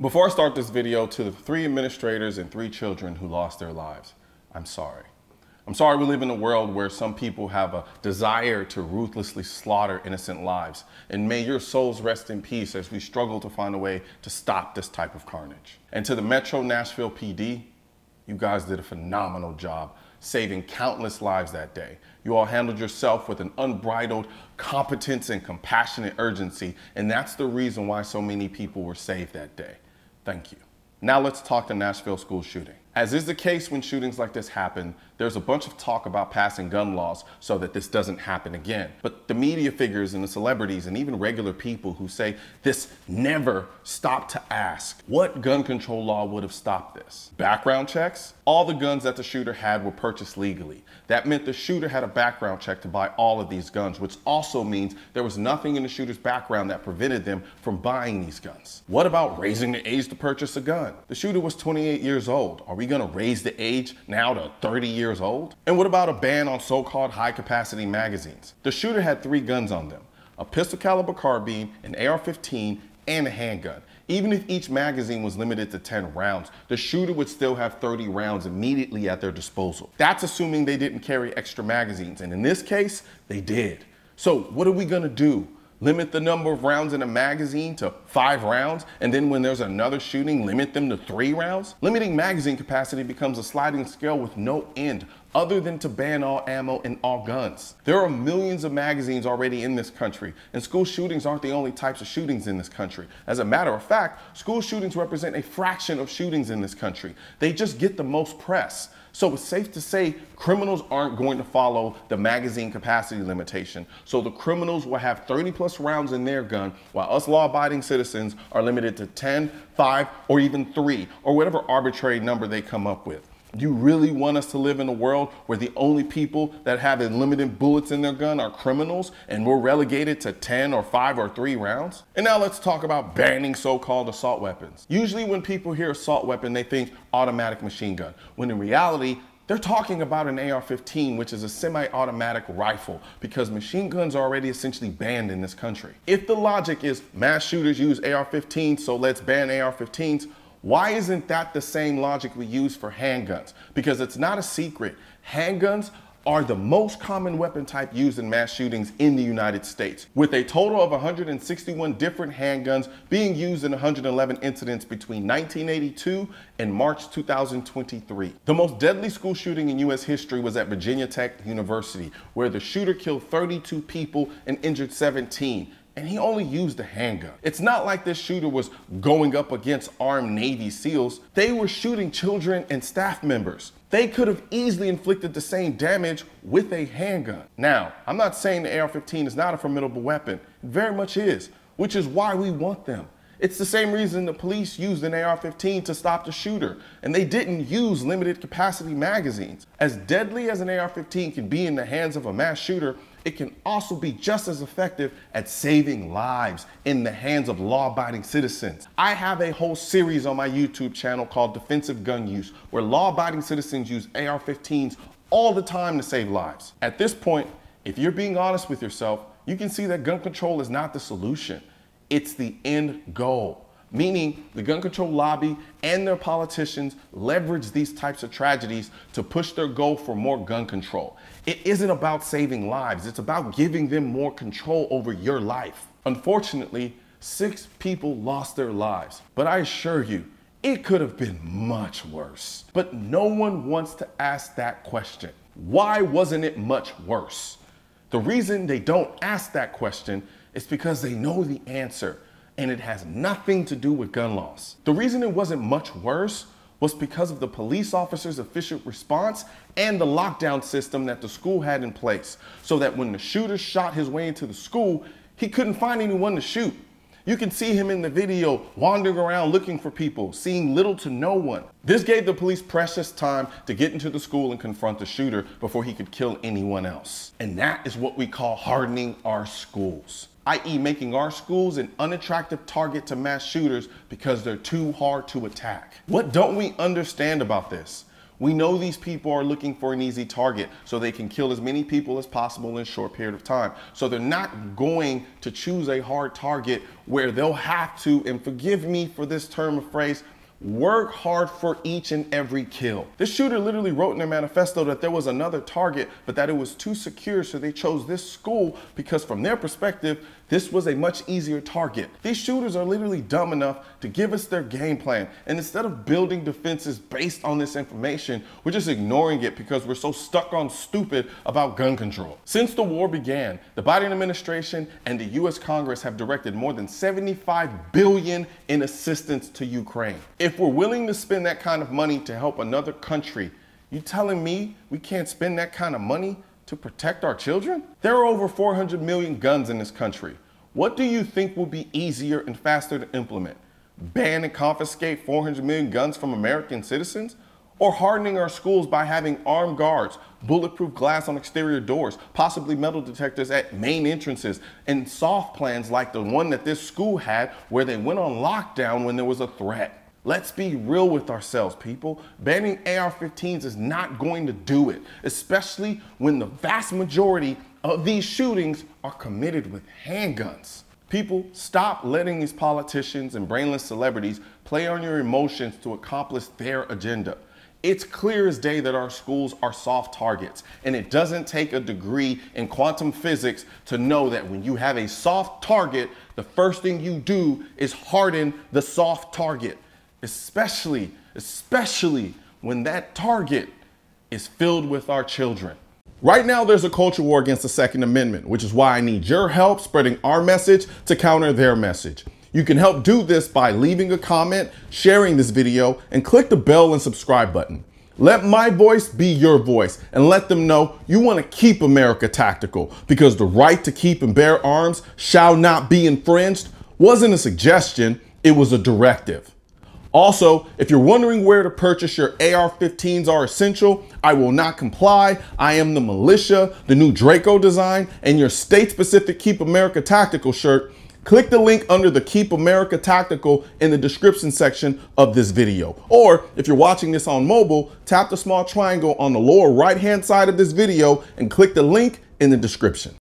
Before I start this video, to the 3 administrators and 3 children who lost their lives, I'm sorry. I'm sorry we live in a world where some people have a desire to ruthlessly slaughter innocent lives. And may your souls rest in peace as we struggle to find a way to stop this type of carnage. And to the Metro Nashville PD, you guys did a phenomenal job saving countless lives that day. You all handled yourself with an unbridled competence and compassionate urgency, and that's the reason why so many people were saved that day. Thank you. Now let's talk the Nashville school shooting. As is the case when shootings like this happen, there's a bunch of talk about passing gun laws so that this doesn't happen again. But the media figures and the celebrities and even regular people who say this never stop to ask, what gun control law would have stopped this? Background checks? All the guns that the shooter had were purchased legally. That meant the shooter had a background check to buy all of these guns, which also means there was nothing in the shooter's background that prevented them from buying these guns. What about raising the age to purchase a gun? The shooter was 28 years old. Are we gonna raise the age now to 30 years old? And what about a ban on so-called high-capacity magazines? The shooter had 3 guns on them: a pistol caliber carbine, an AR-15, and a handgun. Even if each magazine was limited to 10 rounds, the shooter would still have 30 rounds immediately at their disposal. That's assuming they didn't carry extra magazines, and in this case, they did. So what are we gonna do? Limit the number of rounds in a magazine to 5 rounds, and then when there's another shooting, limit them to 3 rounds? Limiting magazine capacity becomes a sliding scale with no end, other than to ban all ammo and all guns. There are millions of magazines already in this country, and school shootings aren't the only types of shootings in this country. As a matter of fact, school shootings represent a fraction of shootings in this country. They just get the most press. So it's safe to say criminals aren't going to follow the magazine capacity limitation. So the criminals will have 30+ rounds in their gun, while us law-abiding citizens are limited to 10, 5, or even 3, or whatever arbitrary number they come up with. You really want us to live in a world where the only people that have unlimited bullets in their gun are criminals and we're relegated to 10 or 5 or 3 rounds? And now let's talk about banning so-called assault weapons. Usually when people hear assault weapon, they think automatic machine gun, when in reality, they're talking about an AR-15, which is a semi-automatic rifle, because machine guns are already essentially banned in this country. If the logic is mass shooters use AR-15, so let's ban AR-15s, why isn't that the same logic we use for handguns? Because it's not a secret. Handguns are the most common weapon type used in mass shootings in the United States, with a total of 161 different handguns being used in 111 incidents between 1982 and March 2023. The most deadly school shooting in U.S. history was at Virginia Tech University, where the shooter killed 32 people and injured 17. And he only used a handgun. It's not like this shooter was going up against armed Navy SEALs. They were shooting children and staff members. They could have easily inflicted the same damage with a handgun. Now, I'm not saying the AR-15 is not a formidable weapon. It very much is, which is why we want them. It's the same reason the police used an AR-15 to stop the shooter, and they didn't use limited capacity magazines. As deadly as an AR-15 can be in the hands of a mass shooter, it can also be just as effective at saving lives in the hands of law-abiding citizens. I have a whole series on my YouTube channel called Defensive Gun Use, where law-abiding citizens use AR-15s all the time to save lives. At this point, if you're being honest with yourself, you can see that gun control is not the solution. It's the end goal. Meaning the gun control lobby and their politicians leverage these types of tragedies to push their goal for more gun control. It isn't about saving lives. It's about giving them more control over your life. Unfortunately, 6 people lost their lives, but I assure you, it could have been much worse. But no one wants to ask that question. Why wasn't it much worse? The reason they don't ask that question is because they know the answer. And it has nothing to do with gun laws. The reason it wasn't much worse was because of the police officer's efficient response and the lockdown system that the school had in place, so that when the shooter shot his way into the school, he couldn't find anyone to shoot. You can see him in the video wandering around looking for people, seeing little to no one. This gave the police precious time to get into the school and confront the shooter before he could kill anyone else. And that is what we call hardening our schools, i.e. making our schools an unattractive target to mass shooters because they're too hard to attack. What don't we understand about this? We know these people are looking for an easy target so they can kill as many people as possible in a short period of time. So they're not going to choose a hard target where they'll have to, and forgive me for this term of phrase, work hard for each and every kill. This shooter literally wrote in their manifesto that there was another target, but that it was too secure, so they chose this school because from their perspective, this was a much easier target. These shooters are literally dumb enough to give us their game plan, and instead of building defenses based on this information, we're just ignoring it because we're so stuck on stupid about gun control. Since the war began, the Biden administration and the US Congress have directed more than $75 billion in assistance to Ukraine. If we're willing to spend that kind of money to help another country, you telling me we can't spend that kind of money to protect our children? There are over 400 million guns in this country. What do you think will be easier and faster to implement? Ban and confiscate 400 million guns from American citizens? Or hardening our schools by having armed guards, bulletproof glass on exterior doors, possibly metal detectors at main entrances, and soft plans like the one that this school had where they went on lockdown when there was a threat? Let's be real with ourselves, people. Banning AR-15s is not going to do it, especially when the vast majority of these shootings are committed with handguns. People, stop letting these politicians and brainless celebrities play on your emotions to accomplish their agenda. It's clear as day that our schools are soft targets, and it doesn't take a degree in quantum physics to know that when you have a soft target, the first thing you do is harden the soft target. Especially when that target is filled with our children. Right now, there's a culture war against the Second Amendment, which is why I need your help spreading our message to counter their message. You can help do this by leaving a comment, sharing this video, and click the bell and subscribe button. Let my voice be your voice and let them know you want to keep America tactical, because the right to keep and bear arms shall not be infringed wasn't a suggestion, it was a directive. Also, if you're wondering where to purchase your AR-15s are essential, I will not comply. I am the militia, the new Draco design, and your state-specific Keep America Tactical shirt. Click the link under the Keep America Tactical in the description section of this video. Or if you're watching this on mobile, tap the small triangle on the lower right-hand side of this video and click the link in the description.